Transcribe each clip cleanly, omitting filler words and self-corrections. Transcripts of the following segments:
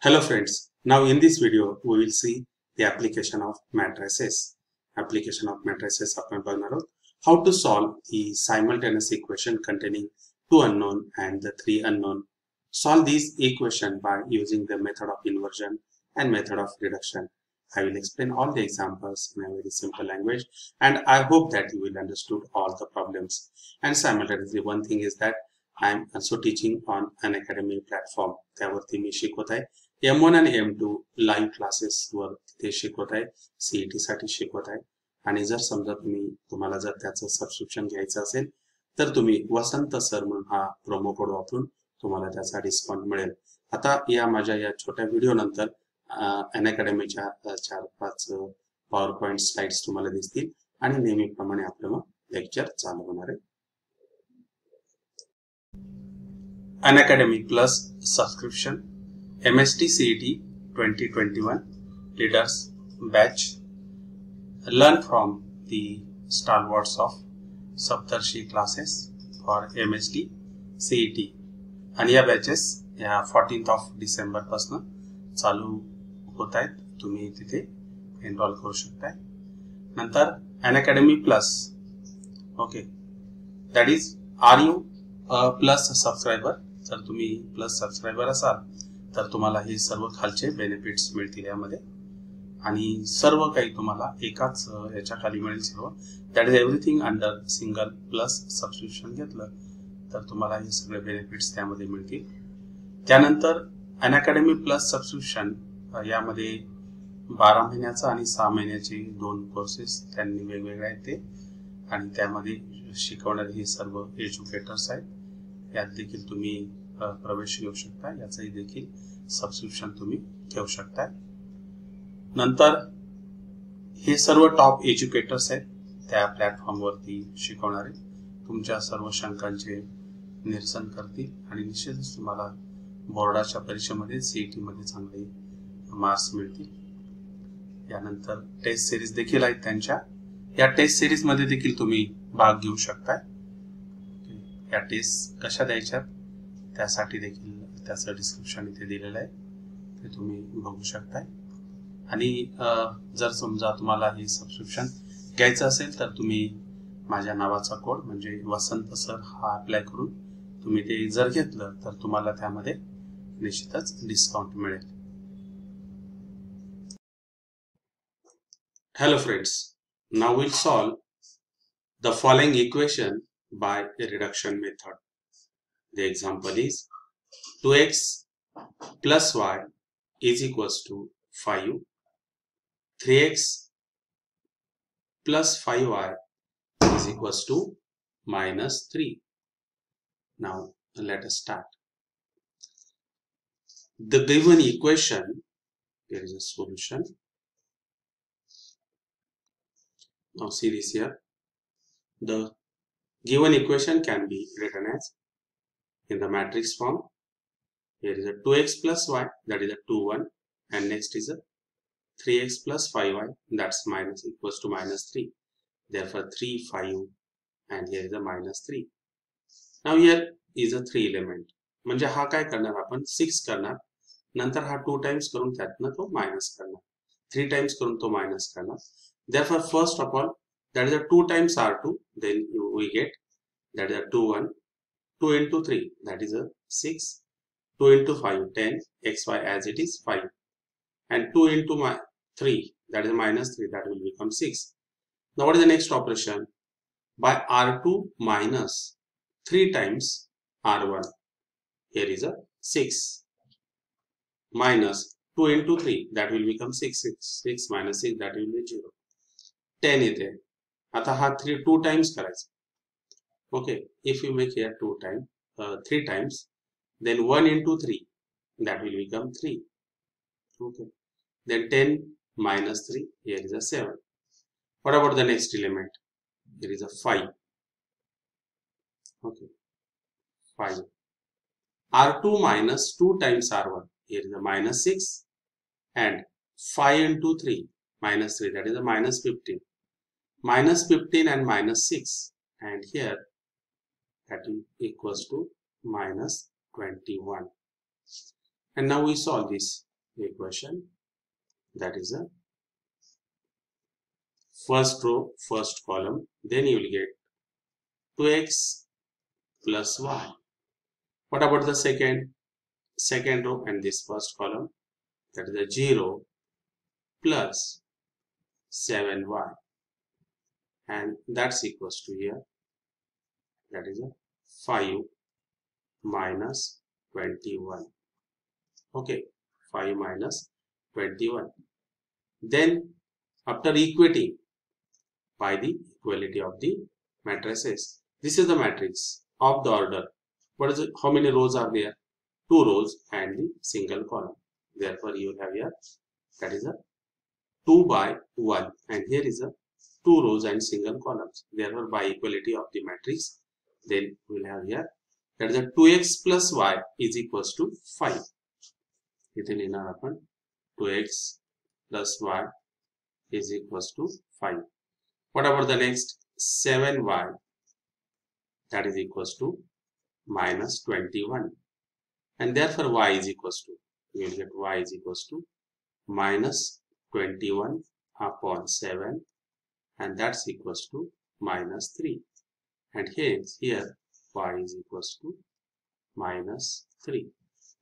Hello friends, now in this video we will see the application of matrices. Application of matrices आपण बघणार आहोत. How to solve the simultaneous equation containing two unknown and the three unknown. Solve these equation by using the method of inversion and method of reduction. I will explain all the examples in a very simple language and I hope that you will understood all the problems. And simultaneously one thing is that I am also teaching on an academy platform. त्यावरती मी शिकवत आहे. M1 आणि M2 live classes वर ते शिकवत आहे. CET साठी शिकवत आहे. आणि जर समजा तुम्हाला जर त्याचं सबस्क्रिप्शन घ्यायचं असेल तर तुम्ही वसंत सर म्हणून हा प्रोमो कोड वापरून तुम्हाला त्याचा डिस्काउंट मिळेल. आता या माझ्या या छोट्या व्हिडिओ नंतर अन अकॅडमीच्या 4-5 पॉवर पॉइंट स्लाइड्स तुम्हाला दिसतील आणि नेहमीप्रमाणे आपलं लेक्चर चालू होणार आहे. An Academy Plus subscription, MST Cd 2021 Leaders Batch. Learn from the stalwarts of Saptarshi classes for MST CET. आणि या बॅचेस या 14th of December पासून चालू होत आहेत. तुम्ही तिथे एनरोल करू शकता. नंतर An Academy Plus. Okay, that is, are you a plus subscriber? जर तुम्ही प्लस सबस्क्रायबर असाल तर तुम्हाला हे सर्व खालचे बेनिफिट्स मिळतील यामध्ये आणि सर्व काही तुम्हाला एकाच याच्या खाली मिळेल. सर्व that is everything under single plus subscription घेतलं तर तुम्हाला हे सगळे बेनिफिट्स त्यामध्ये मिळतील. त्यानंतर अन अकॅडमी प्लस सबस्क्रिप्शन यामध्ये 12 महिन्याचा आणि 6 महिन्याचे 2 कोर्सेस त्यांनी वेगवेगळे आहेत ते आणि त्यामध्ये शिकवणारे हे सर्व एज्युकेटर्स आहेत. यात देखील तुम्ही प्रवेश घेऊ शकता. याचाही देखील सबस्क्रिप्शन तुम्ही घेऊ शकता. नंतर हे सर्व टॉप एज्युकेटर्स आहेत त्या प्लॅटफॉर्मवरती शिकवणारे तुमच्या सर्व शंकांचे निरसन करतील आणि निश्चितच तुम्हाला बोर्डाच्या परीक्षेमध्ये सीईटी मध्ये चांगले मार्क्स मिळतील. यानंतर टेस्ट सिरीज देखील आहेत त्यांच्या. या टेस्ट सिरीज मध्ये देखील तुम्ही भाग घेऊ शकता. या टेस्ट कशा द्यायच्या त्यासाठी देखील त्याचं डिस्क्रिप्शन इथे दिलेलं आहे, ते तुम्ही बघू शकताय. आणि जर समजा तुम्हाला हे सबस्क्रिप्शन घ्यायचं असेल तर तुम्ही माझ्या नावाचा कोड म्हणजे वसंत सर हा अप्लाय करून तुम्ही ते जर घेतलं तर तुम्हाला त्यामध्ये निश्चितच डिस्काउंट मिळेल. Hello friends, now we'll solve the following equation by a reduction method. The example is 2x plus y is equals to 5, 3x plus 5y is equals to minus 3. Now let us start. The given equation, there is a solution. Now see this here. The given equation can be written as in the matrix form. Here is a 2x plus y, that is a 2, 1, and next is a 3x plus 5y, that's minus equals to minus 3. Therefore 3, 5, and here is a minus 3. Now here is a 3 element. म्हणजे हा काय करणार आपण 6 करणार, नंतर हा 2 times करून त्यातनं तो मायनस करणार, 3 टाइम्स करून तो मायनस करणार. Therefore first of all, that is a 2 times r2, then we get that is a 2, 1, 2 into 3, that is a 6, 2 into 5, 10, xy as it is 5, and 2 into 3, that is minus 3, that will become 6. Now what is the next operation? By r2 minus 3 times r1, here is a 6, minus 2 into 3, that will become 6, 6 minus 6, that will be 0. 10 येते. आता हा 2 times करायचा. Okay, if you make here 3 times, then 1 into 3, that will become 3. Okay, then 10 minus 3, here is a 7. What about the next element? Here is a 5. Okay, 5. R2 minus 2 times R1, here is a minus 6, and 5 into 3, minus 3, that is a minus 15. Minus 15 and minus 6, and here that is equals to minus 21. And now we solve this. equation, that is a first row, first column, then you will get 2x plus y. What about the second row and this first column? That is a 0 plus 7y, and that's equals to here, that is a 5 minus 21. Okay, 5 minus 21. Then after equating by the equality of the matrices, this is the matrix of the order. What is it? How many rows are there? 2 rows and the single column. Therefore, you will have here, that is a 2 by 1, and here is a 2 rows and single columns. Therefore, by equality of the matrix, then we will have here, that is a 2x plus y is equals to 5. इथे लिहिणार आपण 2x plus y is equals to 5. What about the next? 7y, that is equals to minus 21, and therefore y is equals to, we will get y is equals to minus 21 upon 7, and that's equals to minus 3, and hence here y is equals to minus 3.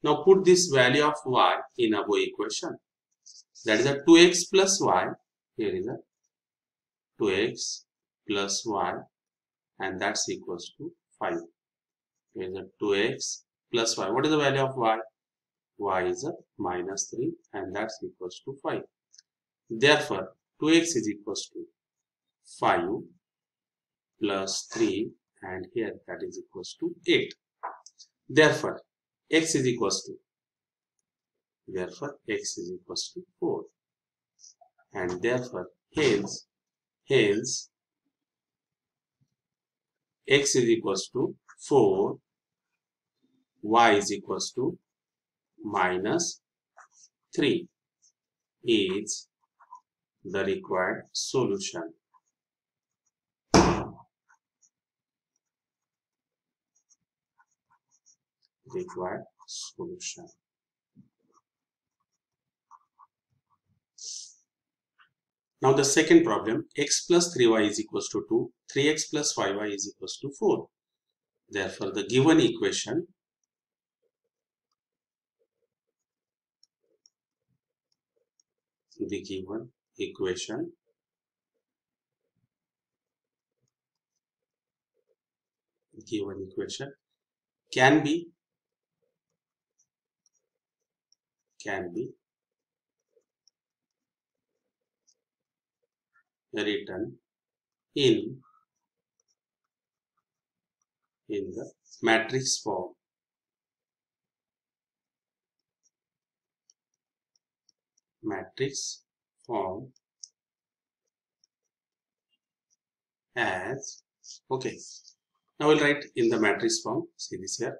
Now put this value of y in above equation, that is a 2x plus y, here is a 2x plus y, and that's equals to 5. Here is a 2x plus y. What is the value of y? Y is a minus 3, and that's equals to 5. Therefore, 2x is equals to 5 plus 3, and here that is equals to 8. Therefore, x is equals to, x is equals to 4, and therefore hence x is equals to 4, y is equals to minus 3 is the required solution. Required solution. Now the second problem, x plus 3y is equals to 2, 3x plus 5y is equals to 4. Therefore, the given equation can be written in the matrix form. As, okay, now we'll write in the matrix form. See this here.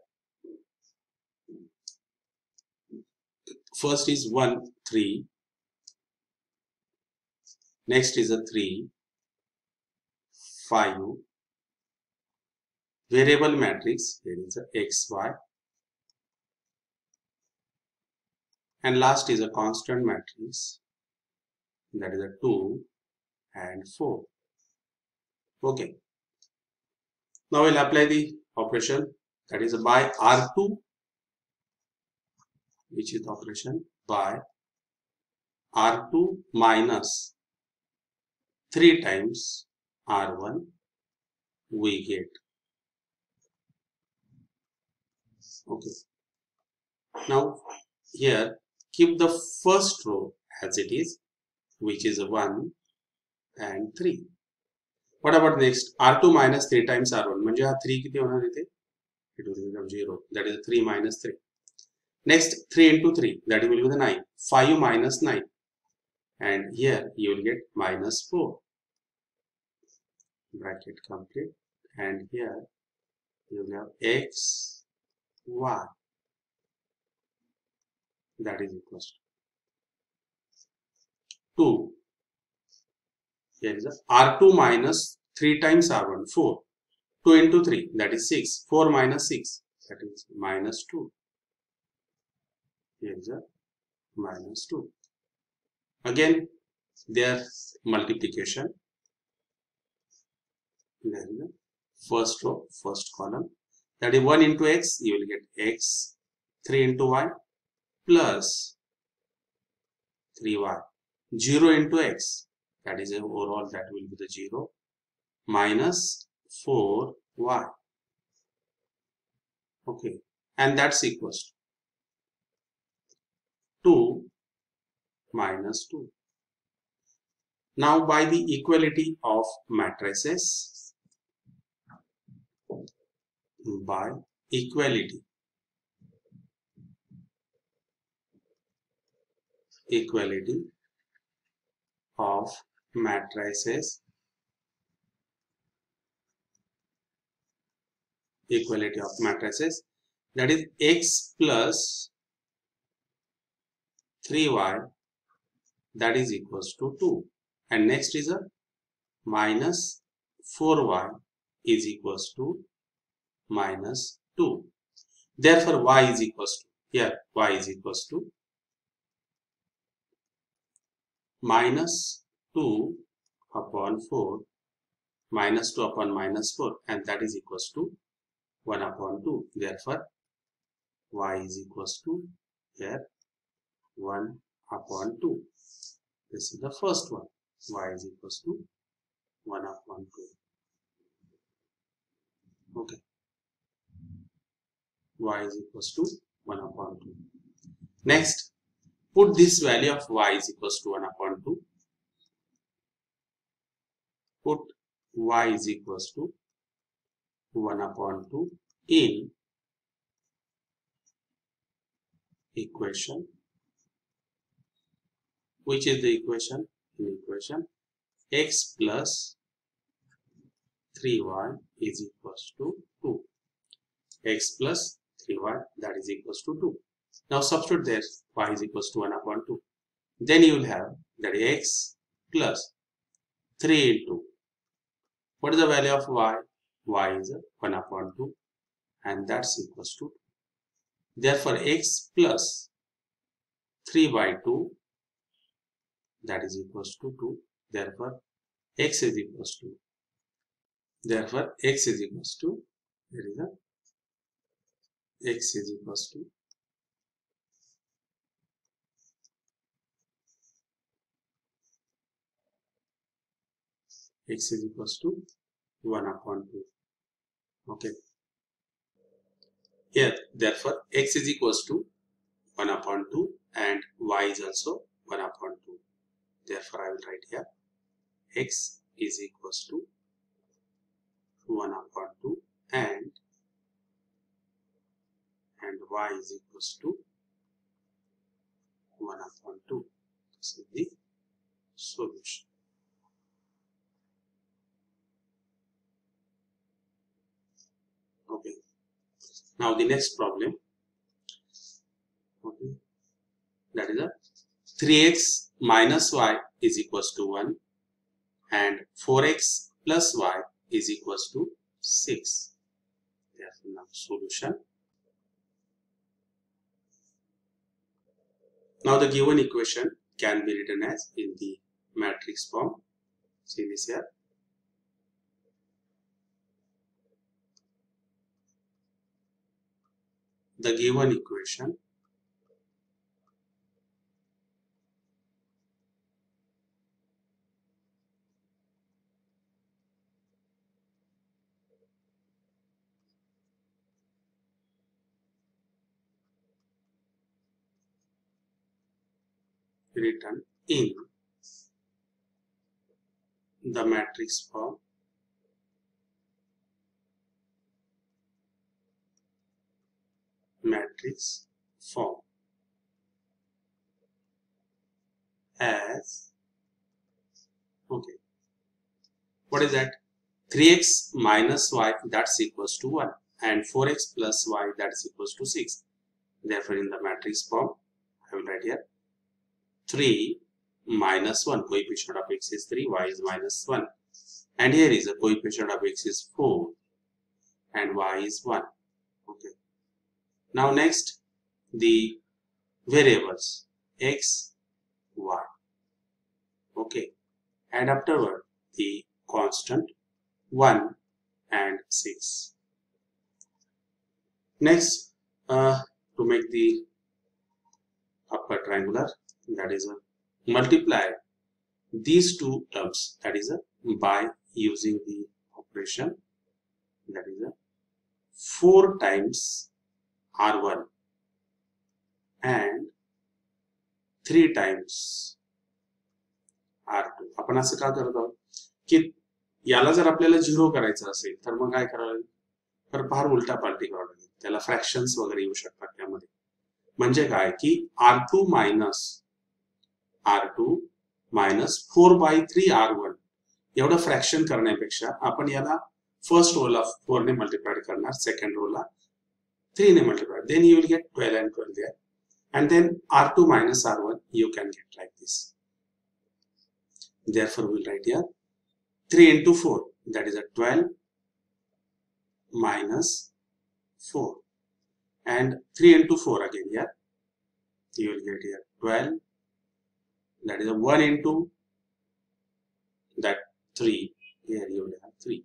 First is 1, 3. Next is a 3, 5. Variable matrix, there is a x, y. And last is a constant matrix, that is a 2 and 4. Okay. Now we'll apply the operation, that is by R2, which is the operation by R2 minus 3 times R1, we get. Okay. Now here keep the first row as it is, which is 1 and 3. What about next? R2 minus 3 times R1. म्हणजे हा 3 किती होणार इथे? It will become 0. That is 3 minus 3. Next 3 into 3. That will be the 9. 5 minus 9. And here you will get minus 4. Bracket complete. And here you will have x, y. That is equals to 2. Here is a R2 minus 3 times R1, 4. 2 into 3, that is 6. 4 minus 6, that is minus 2. Here is a minus 2. Again, their multiplication. Then first row, first column. That is 1 into x, you will get x. 3 into y plus 3y. 0 into x, that is overall that will be the 0, minus 4y. Okay, and that's equals to 2 minus 2. Now by the equality of matrices, by equality of matrices, that is x plus 3y, that is equals to 2, and next is a minus 4y is equals to minus 2. Therefore y is equals to, here y is equals to minus 2 upon 4, minus 2 upon minus 4, and that is equals to 1 upon 2. Therefore y is equals to, here, 1 upon 2. This is the first one. Y is equals to 1 upon 2. Okay. Y is equals to 1 upon 2. Next, put this value of y is equals to 1 upon 2. Put y is equals to 1 upon 2 in equation. Which is the equation? In equation, x plus 3y is equals to 2. X plus 3y, that is equals to 2. Now substitute there, y is equals to 1 upon 2. Then you will have that x plus 3 into, what is the value of y? Y is 1 upon 2, and that's equals to 2. Therefore x plus 3 by 2, that is equals to 2. Therefore x is equals to, there is a x is equals to x is equals to 1 upon 2. Okay. Here, therefore, x is equals to 1 upon 2 and y is also 1 upon 2. Therefore, I will write here x is equals to 1 upon 2 and y is equals to 1 upon 2. This is the solution. Okay. Now the next problem. Okay. That is a 3x minus y is equals to 1 and 4x plus y is equals to 6. Therefore, now solution. Now the given equation can be written as in the matrix form. See this here. The given equation written in the matrix form as, okay, what is that? 3x minus y, that's equals to 1 and 4x plus y, that's equals to 6. Therefore, in the matrix form, I will write here 3 minus 1, coefficient of x is 3, y is minus 1, and here is a coefficient of x is 4 and y is 1. Okay. Now next, the variables x, y. Okay, and afterward the constant 1 and 6. Next, to make the upper triangular, that is multiply these two terms, that is by using the operation, that is 4 times r1 and 3 times r2. आपण असं का करत आहोत की याला जर आपल्याला 0 करायचं असेल तर मग काय करावं लागेल, तर फार उलटा पालटी करावं लागेल, त्याला फ्रॅक्शन्स वगैरे येऊ शकतात त्यामध्ये. म्हणजे काय की r2 मायनस 4/3 r1 एवढं फ्रॅक्शन करण्यापेक्षा आपण याला फर्स्ट रोला 4 ने मल्टिप्लाय करणार, सेकंड रोला 3 ने multiply, then you will get 12 and 12 there, and then r2 minus r1 you can get like this. Therefore we will write here 3 into 4, that is a 12 minus 4, and 3 into 4 again here, you will get here 12, that is a 1 into that 3, here you will have 3.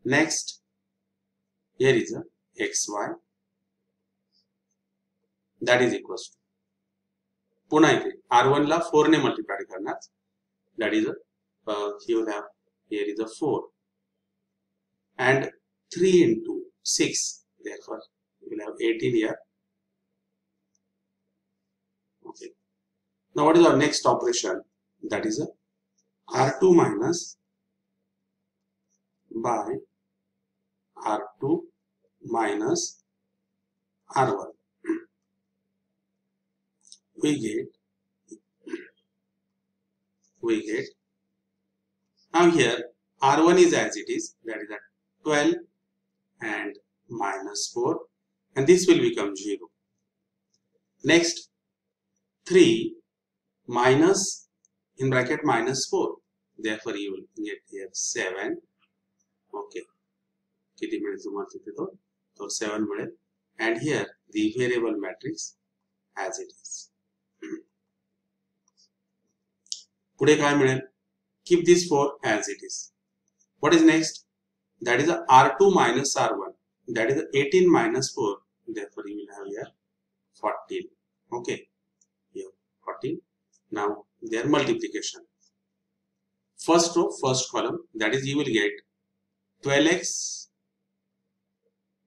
Next, here is a xy, that is equals to, पुन्हा इथे r1 ला 4 ने multiply करणार, that is you will have, here is a 4 and 3 into 6, therefore you will have 18 here. Okay, now what is our next operation, that is a r2 minus by r2 minus r1. We get now here r1 is as it is, that is at 12 and minus 4, and this will become 0. Next, 3 minus in bracket minus 4, therefore you will get here 7. Okay, किती मिळेल तुम्हाला तिथे तो 7 मिळेल, and here the variable matrix as it is. पुढे काय मिळेल, keep this 4 as it is. What is next, that is a r2 minus r1, that is a 18 minus 4, therefore you will have here 14. Okay, here 14. Now their multiplication, first row first column, that is you will get 12x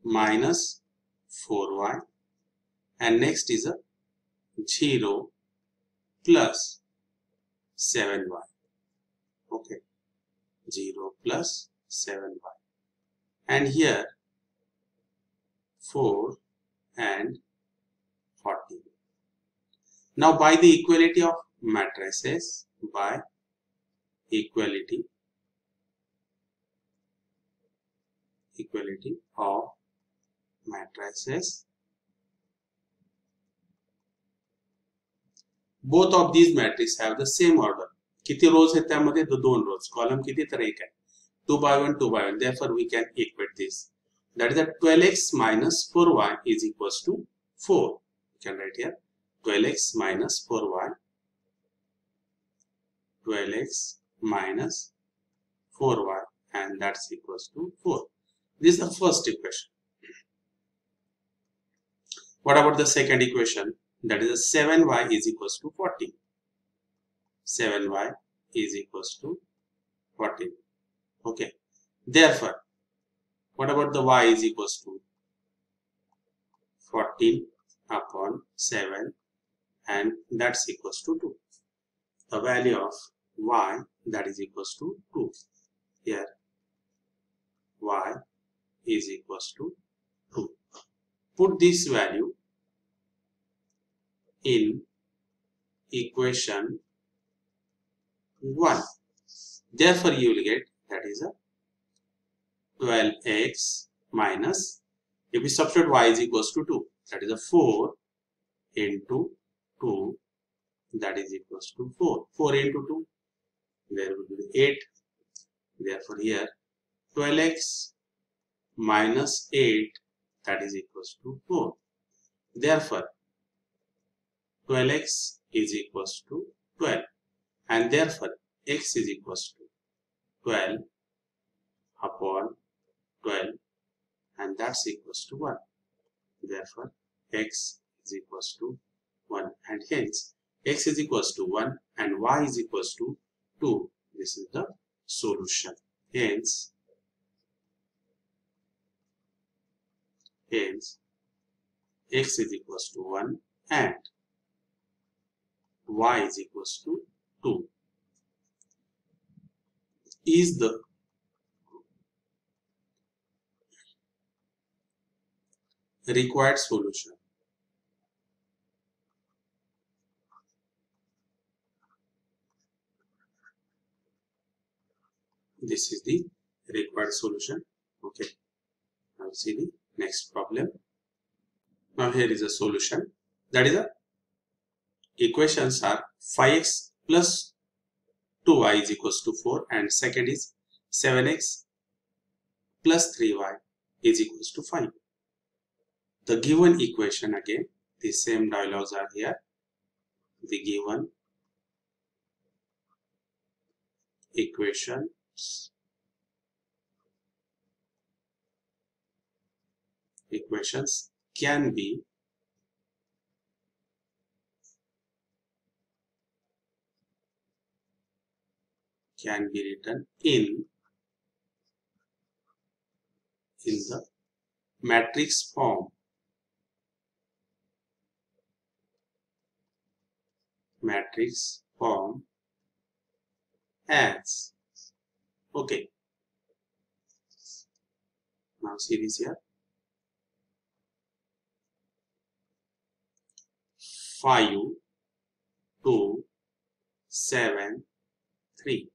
minus 4y, and next is a 0 plus 7y. Okay, 0 plus 7y, and here 4 and 14. Now by the equality of matrices, by equality of matrices, both of these matrices have the same order. किती रोज आहेत त्यामध्ये, 2 रोज, column किती तर 1 आहे, 2 by 1 2 by 1, therefore we can equate this, that is that 12x minus 4y is equals to 4. You can write here 12x minus 4y, 12x minus 4y, and that's equals to 4. This is the first equation. What about the second equation, that is a 7y is equals to 14. 7y is equals to 14. Okay, therefore what about the y is equals to 14 upon 7, and that's equals to 2. The value of y, that is equals to 2. Here y is equals to 2. Put this value in equation 1. Therefore you will get, that is a 12x minus, if we substitute y is equals to 2, that is a 4 into 2, that is equals to 4. 4 into 2, there will be 8. Therefore here 12x minus 8, that is equals to 4. Therefore 12x is equals to 12, and therefore x is equals to 12 upon 12, and that's equals to 1. Therefore x is equals to 1, and hence x is equals to 1 and y is equals to 2. This is the solution. Hence x is equals to 1 and y is equals to 2 is the required solution. This is the required solution. Okay. Now see the next problem. Now here is a solution. That is the equations are 5x plus 2y is equals to 4, and second is 7x plus 3y is equals to 5. The given equation, again the same dialogues are here. The given equations can be written in the matrix form. As, okay. Now see this here. 5, 2, 7, 3.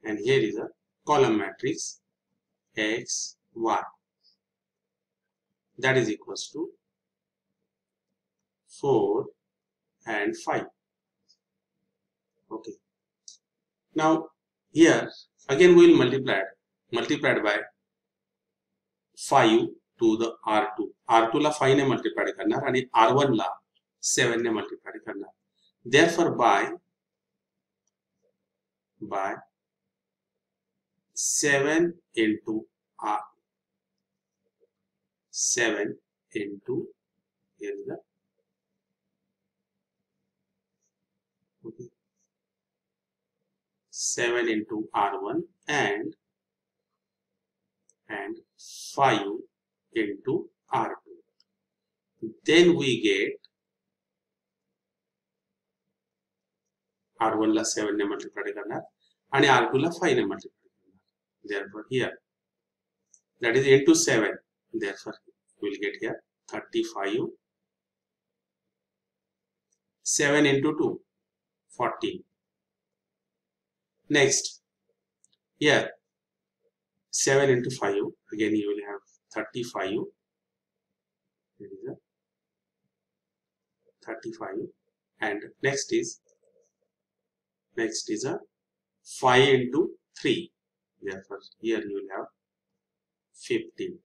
And here is a column matrix x, y. That is equals to 4 and 5. Okay. Now here again we will multiply by 5 to the R2. R2 ला 5 ने multiply करणार आणि R1 ला 7 ने multiply करणार. Therefore by 7 into R, 7 into, here is the, okay, 7 into R1 and 5 into R2. Then we get R1 ला 7 ने multiply करणार आणि R2 ला 5 ने multiply करणार. Therefore here, that is into 7. Therefore we will get here 35. 7 into 2, 14. Next, here 7 into 5. Again you will have 35. There is a 35, and next is a 5 into 3. Therefore here you will have 15.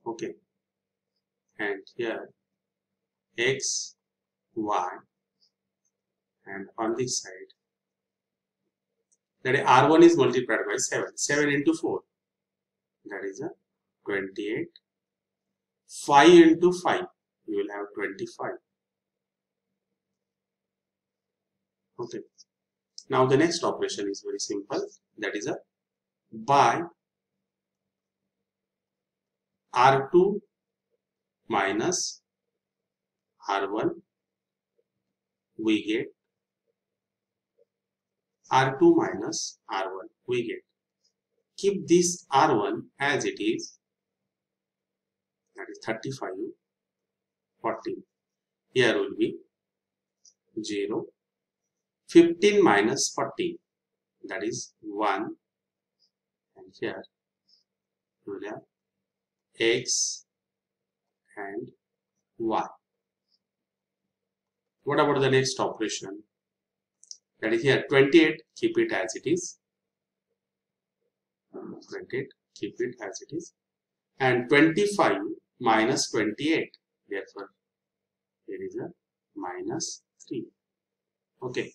Okay, and here x, y, and on this side, that is R1 is multiplied by 7. 7 into 4, that is a 28. 5 into 5, you will have 25. Okay. Now the next operation is very simple. That is a by R2 minus R1, we get R2 minus R1, we get. Keep this R1 as it is, that is 35, 14. Here will be 0. 15 minus 14, that is 1, and here you will have x and y. What about the next operation? That is here 28, keep it as it is. 28, keep it as it is. And 25 minus 28, therefore here is a minus 3. Okay.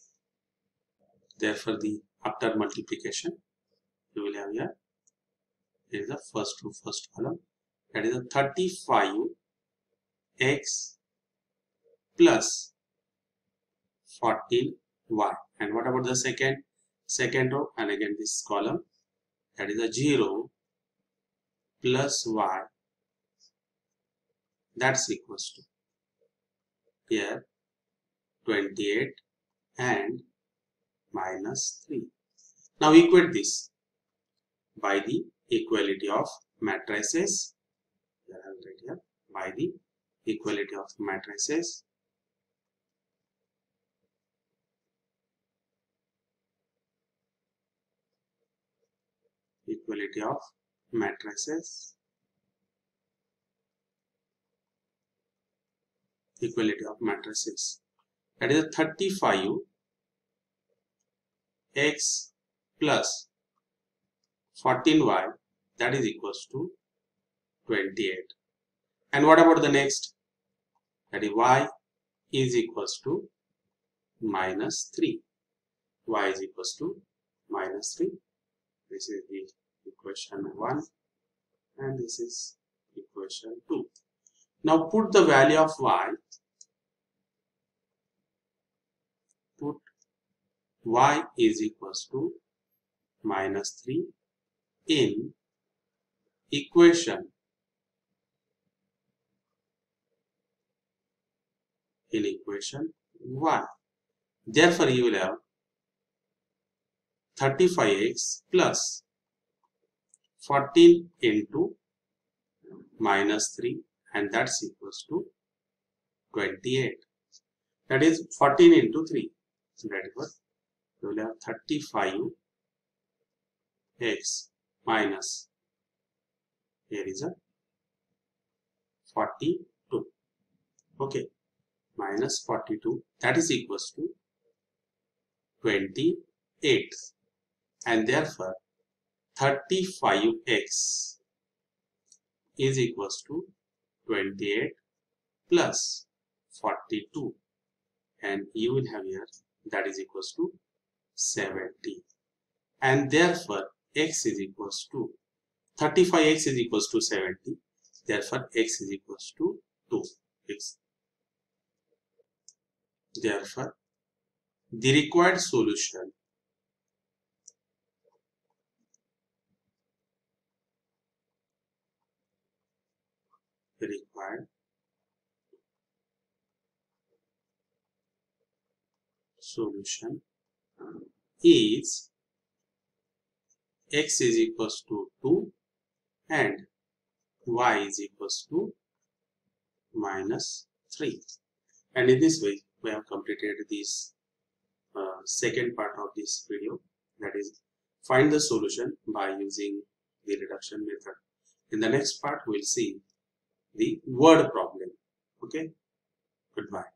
Therefore, the after multiplication, you will have here is the first column, that is a 35x plus 14y. And what about the second row? And again this column, that is a 0 plus y, that's equals to here 28 and minus 3. Now equate this by the equality of matrices. By the equality of matrices. Equality of matrices. Equality of matrices. That is 35x plus 14y, that is equals to 28. And what about the next? That is y is equals to minus 3. Y is equals to minus 3. This is the equation 1 and this is equation 2. Now put the value of y. Put y is equals to minus 3 in equation 1. Therefore, you will have 35x plus 14 into minus 3, and that's equals to 28. That is 14 into 3. So that is what you will have 35x minus, here is a 42. Okay, minus 42, that is equals to 28. And therefore 35x is equals to 28 plus 42, and you will have here that is equals to 70. And therefore x is equals to 35x is equals to 70. Therefore x is equals to 2. Therefore the required solution is x is equals to 2 and y is equals to minus 3. And in this way we have completed this second part of this video, that is find the solution by using the reduction method. In the next part we will see the word problem. Okay, goodbye.